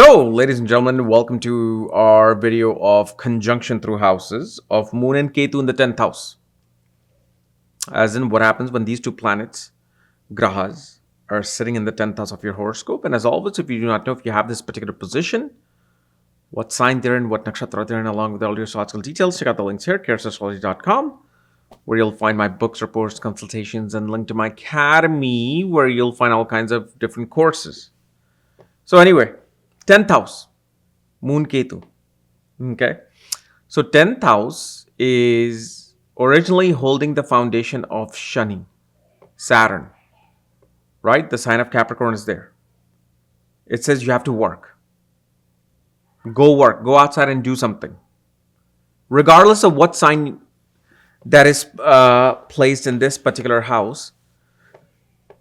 So, ladies and gentlemen, welcome to our video of conjunction through houses of Moon and Ketu in the 10th house. As in, what happens when these two planets, grahas, are sitting in the 10th house of your horoscope. And as always, if you do not know if you have this particular position, what sign they're in, what nakshatra they're in, along with all your astrological details, check out the links here, ketuastrology.com, where you'll find my books, reports, consultations, and link to my academy, where you'll find all kinds of different courses. So anyway, 10th house. Moon Ketu. Okay. So 10th house is originally holding the foundation of Shani, Saturn, right? The sign of Capricorn is there. It says you have to work. Go outside and do something. Regardless of what sign that is placed in this particular house,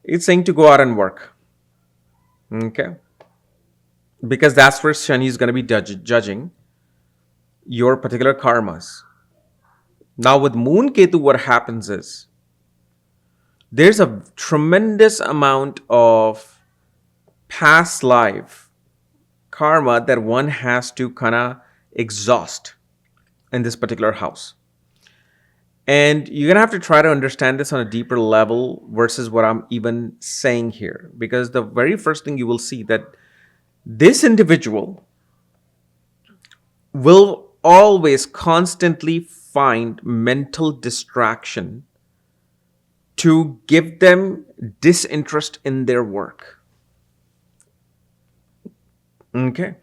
it's saying to go out and work. Okay. Because that's where Shani is going to be judging your particular karmas. Now with Moon Ketu, what happens is there's a tremendous amount of past life karma that one has to kind of exhaust in this particular house. And you're going to have to try to understand this on a deeper level versus what I'm even saying here. Because the very first thing you will see that this individual will always constantly find mental distraction to give them disinterest in their work. Okay.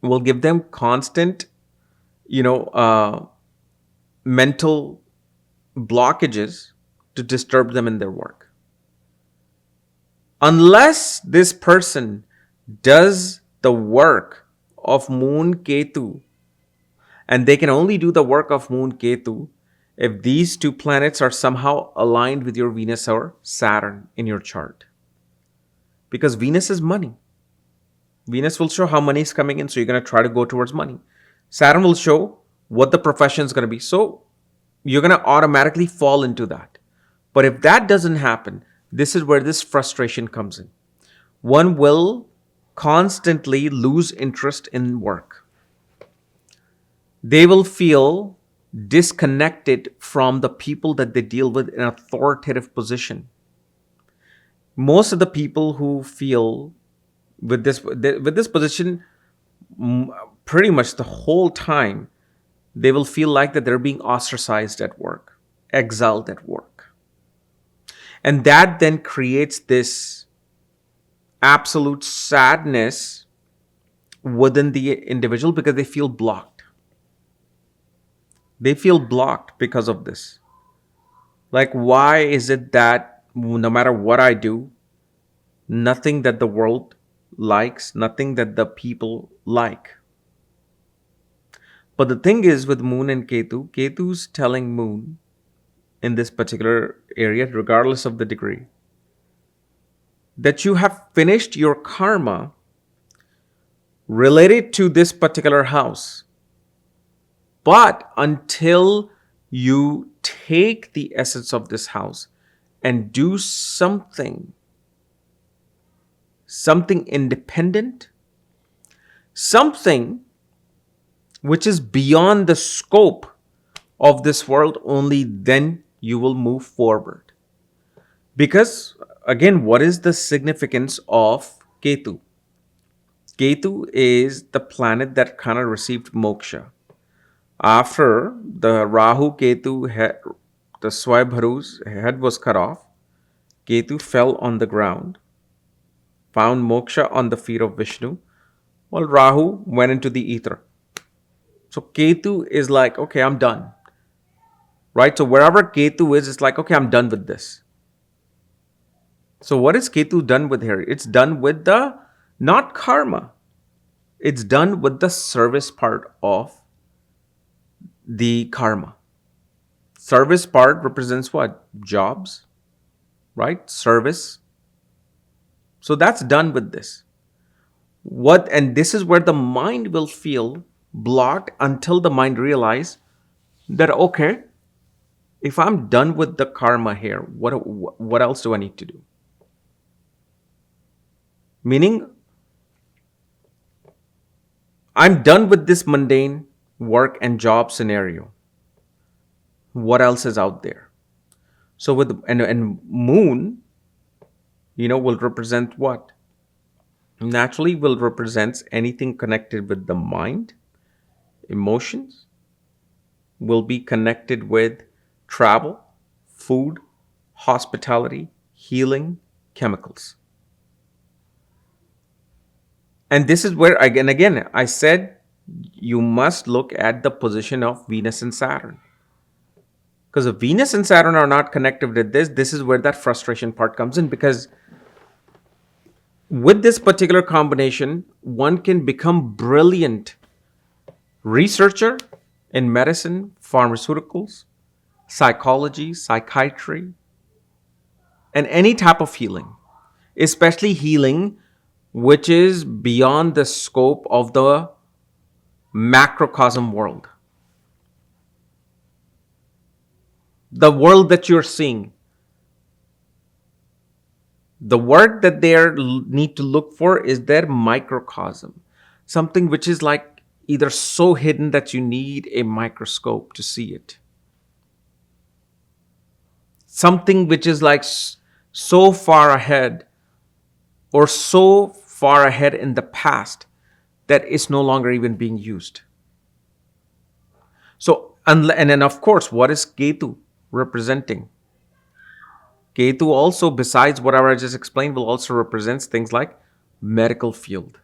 Will give them constant, mental blockages to disturb them in their work. Unless this person does the work of Moon Ketu, and they can only do the work of Moon Ketu if these two planets are somehow aligned with your Venus or Saturn in your chart. Because Venus is money. Venus will show how money is coming in, so you're going to try to go towards money. Saturn will show what the profession is going to be, so you're going to automatically fall into that. But if that doesn't happen, this is where this frustration comes in. One will constantly lose interest in work. They will feel disconnected from the people that they deal with in an authoritative position. Most of the people who feel with this position, pretty much the whole time, they will feel like that they're being ostracized at work, exiled at work. And that then creates this absolute sadness within the individual because they feel blocked. They feel blocked because of this. Like, why is it that no matter what I do, nothing that the world likes, nothing that the people like? But the thing is with Moon and Ketu, Ketu's telling Moon in this particular area, regardless of the degree, that you have finished your karma related to this particular house. But until you take the essence of this house and do something independent, something which is beyond the scope of this world, only then you will move forward. Because again, what is the significance of Ketu? Ketu is the planet that kind of received moksha. After the Rahu Ketu, the Swayambhu's head was cut off, Ketu fell on the ground, found moksha on the feet of Vishnu, while Rahu went into the ether. So Ketu is like, okay, I'm done. Right? So wherever Ketu is, it's like, okay, I'm done with this. So what is Ketu done with here? It's done with the, not karma. It's done with the service part of the karma. Service part represents what? Jobs, right? Service. So that's done with this. And this is where the mind will feel blocked until the mind realizes that, okay, if I'm done with the karma here, what else do I need to do? Meaning, I'm done with this mundane work and job scenario. What else is out there? So with and moon, will represent what? Naturally will represents anything connected with the mind, emotions, will be connected with travel, food, hospitality, healing, chemicals. And this is where again I said you must look at the position of Venus and Saturn. Because if Venus and Saturn are not connected with this is where that frustration part comes in. Because with this particular combination, one can become brilliant researcher in medicine, pharmaceuticals, psychology, psychiatry, and any type of healing, especially healing which is beyond the scope of the macrocosm world. The world that you're seeing, the work that they need to look for is their microcosm, something which is like either so hidden that you need a microscope to see it, something which is like so far ahead or so far ahead in the past that it's no longer even being used. So, and then of course, what is Ketu representing? Ketu also, besides whatever I just explained, will also represent things like medical field,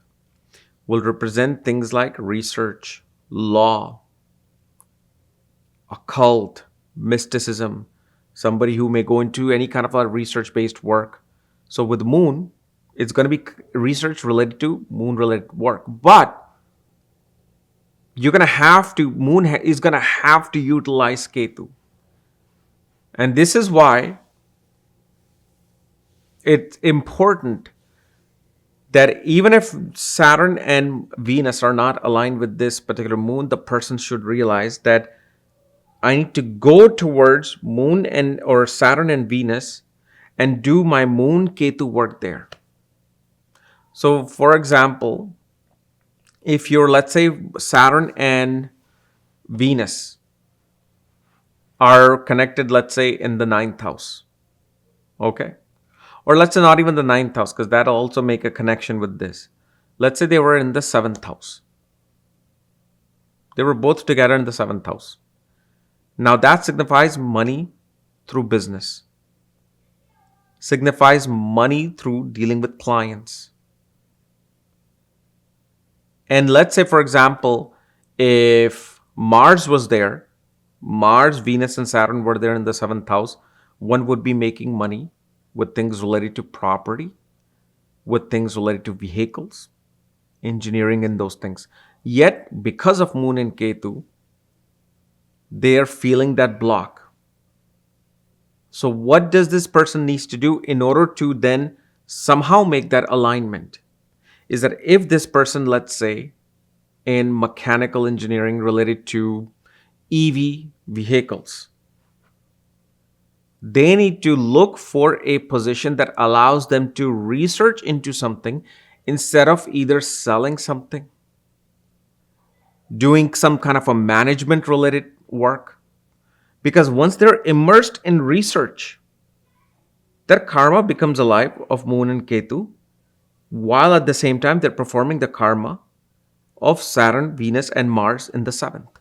will represent things like research, law, occult, mysticism, somebody who may go into any kind of a research-based work. So with moon, it's going to be research related to moon-related work. But you're going to have to, moon is going to have to utilize Ketu. And this is why it's important that even if Saturn and Venus are not aligned with this particular moon, the person should realize that I need to go towards moon and or Saturn and Venus and do my moon Ketu work there. So for example, if you're, let's say, Saturn and Venus are connected, let's say, in the ninth house, okay? Or let's say not even the ninth house, because that'll also make a connection with this. Let's say they were in the seventh house. They were both together in the seventh house. Now that signifies money through business, signifies money through dealing with clients. And let's say, for example, if Mars was there, Mars, Venus, and Saturn were there in the seventh house, one would be making money with things related to property, with things related to vehicles, engineering, and those things. Yet, because of Moon and Ketu, they are feeling that block. So what does this person needs to do in order to then somehow make that alignment? Is that if this person, let's say, in mechanical engineering related to EV vehicles, they need to look for a position that allows them to research into something instead of either selling something, doing some kind of a management related work. Because once they're immersed in research, their karma becomes alive of Moon and Ketu, while at the same time they're performing the karma of Saturn, Venus, and Mars in the seventh.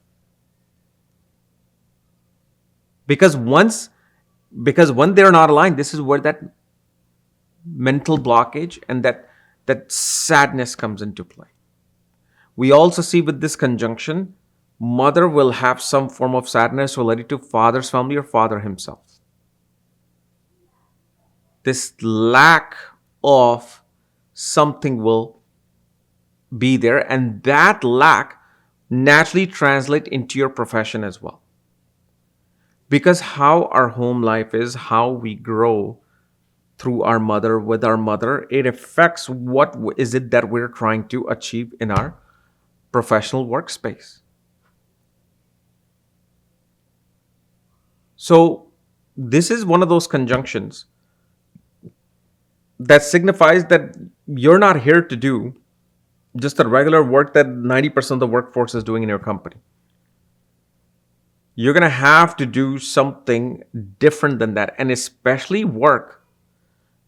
Because when they're not aligned, this is where that mental blockage and that sadness comes into play. We also see with this conjunction, mother will have some form of sadness related to father's family or father himself. This lack of something will be there, and that lack naturally translate into your profession as well. Because how our home life is, how we grow through our mother, with our mother, it affects what is it that we're trying to achieve in our professional workspace. So this is one of those conjunctions that signifies that you're not here to do just the regular work that 90% of the workforce is doing in your company. You're going to have to do something different than that, and especially work.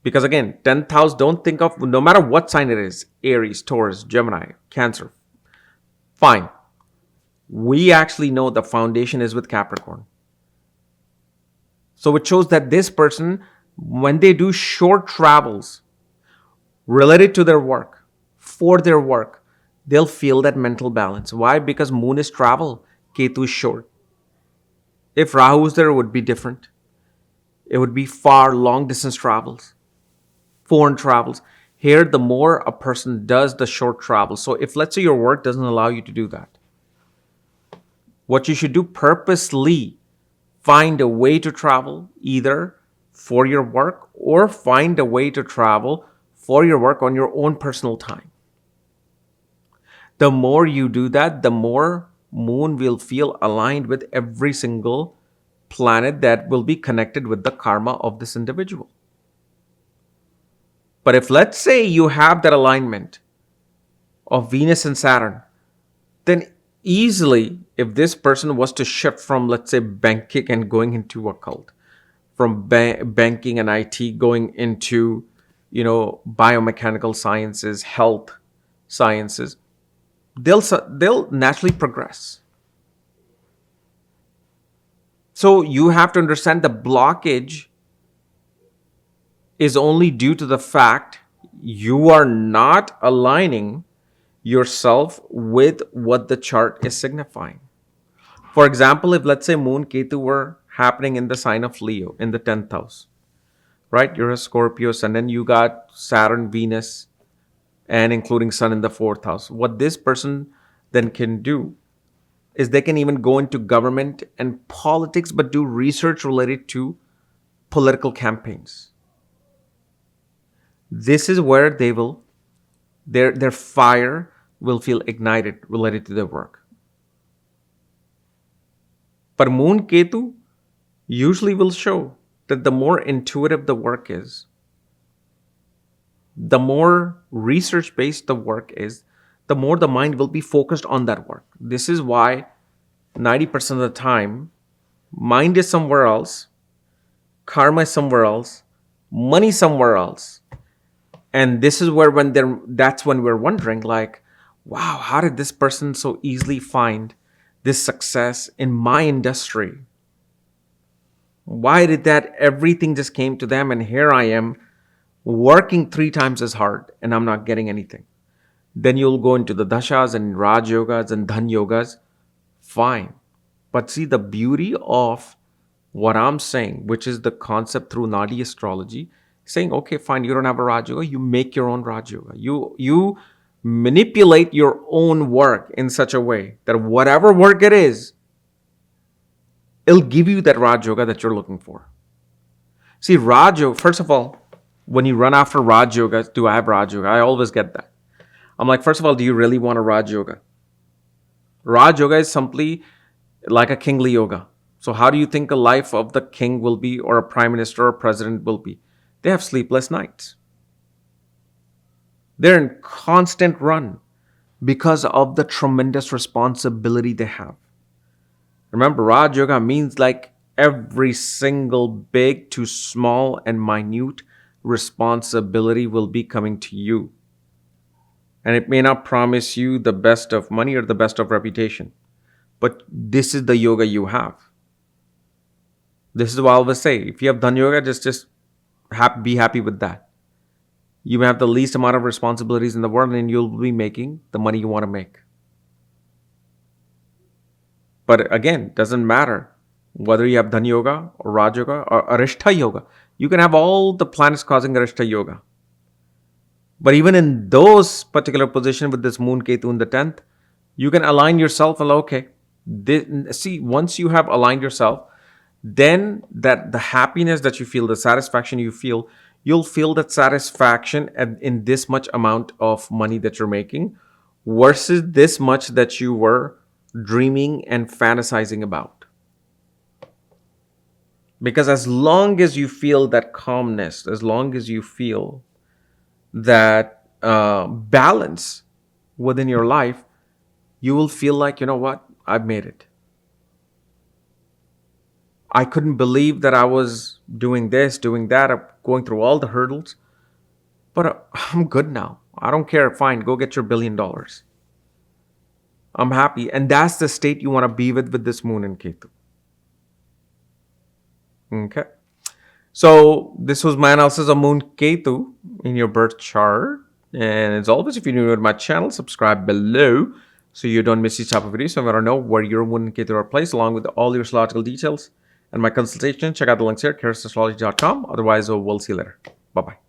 Because again, 10th house, don't think of, no matter what sign it is, Aries, Taurus, Gemini, Cancer, fine. We actually know the foundation is with Capricorn. So it shows that this person, when they do short travels related to their work, for their work, they'll feel that mental balance. Why? Because Moon is travel, Ketu is short. If Rahu is there, it would be different. It would be far long distance travels, foreign travels. Here, the more a person does the short travel. So if let's say your work doesn't allow you to do that, what you should do, purposely find a way to travel either for your work or find a way to travel for your work on your own personal time. The more you do that, the more Moon will feel aligned with every single planet that will be connected with the karma of this individual. But if let's say you have that alignment of Venus and Saturn, then easily, if this person was to shift from, let's say, banking and going into occult, from banking and IT going into, biomechanical sciences, health sciences, they'll naturally progress. So you have to understand the blockage is only due to the fact you are not aligning yourself with what the chart is signifying. For example, if let's say Moon Ketu were happening in the sign of Leo in the 10th house, right? You're a Scorpio and then you got Saturn, Venus, and including Sun in the 4th house. What this person then can do is they can even go into government and politics, but do research related to political campaigns. This is where they will, their fire will feel ignited related to their work. But Moon Ketu usually will show that the more intuitive the work is, the more research based the work is, the more the mind will be focused on that work. This is why 90% of the time, mind is somewhere else, karma is somewhere else, money somewhere else. And this is where that's when we're wondering, like, wow, how did this person so easily find this success in my industry? Why did that everything just came to them and here I am working 3 times as hard and I'm not getting anything? Then you'll go into the dashas and Raj yogas and Dhan yogas. Fine. But see, the beauty of what I'm saying, which is the concept through Nadi astrology, saying, okay, fine, you don't have a Raj yoga, you make your own Raj yoga. You manipulate your own work in such a way that whatever work it is, it'll give you that Raj yoga that you're looking for. See, Raj yoga, first of all, when you run after Raj yoga, do I have Raj yoga? I always get that. I'm like, first of all, do you really want a Raj yoga? Raj yoga is simply like a kingly yoga. So how do you think a life of the king will be, or a prime minister or president will be? They have sleepless nights. They're in constant run because of the tremendous responsibility they have. Remember, Raj Yoga means like every single big to small and minute responsibility will be coming to you. And it may not promise you the best of money or the best of reputation, but this is the yoga you have. This is what I always say. If you have Dhan Yoga, just be happy with that. You may have the least amount of responsibilities in the world and you'll be making the money you want to make. But again, doesn't matter whether you have Dhan Yoga or Raj Yoga or Arishta Yoga. You can have all the planets causing Arishta Yoga. But even in those particular positions with this Moon Ketu in the 10th, you can align yourself and okay. Once you have aligned yourself, then that the happiness that you feel, the satisfaction you feel, you'll feel that satisfaction in this much amount of money that you're making versus this much that you were dreaming and fantasizing about. Because as long as you feel that calmness, as long as you feel that balance, within your life, you will feel like, you know what, I've made it. I couldn't believe that I was doing this, doing that, going through all the hurdles, but I'm good now. I don't care. Fine, go get your $1 billion. I'm happy. And that's the state you want to be with this moon in Ketu. Okay. So this was my analysis of Moon Ketu in your birth chart. And as always, if you're new to my channel, subscribe below so you don't miss these type of videos. So I want to know where your Moon and Ketu are placed, along with all your astrological details and my consultation. Check out the links here, ketuastrology.com. Otherwise, we'll see you later. Bye-bye.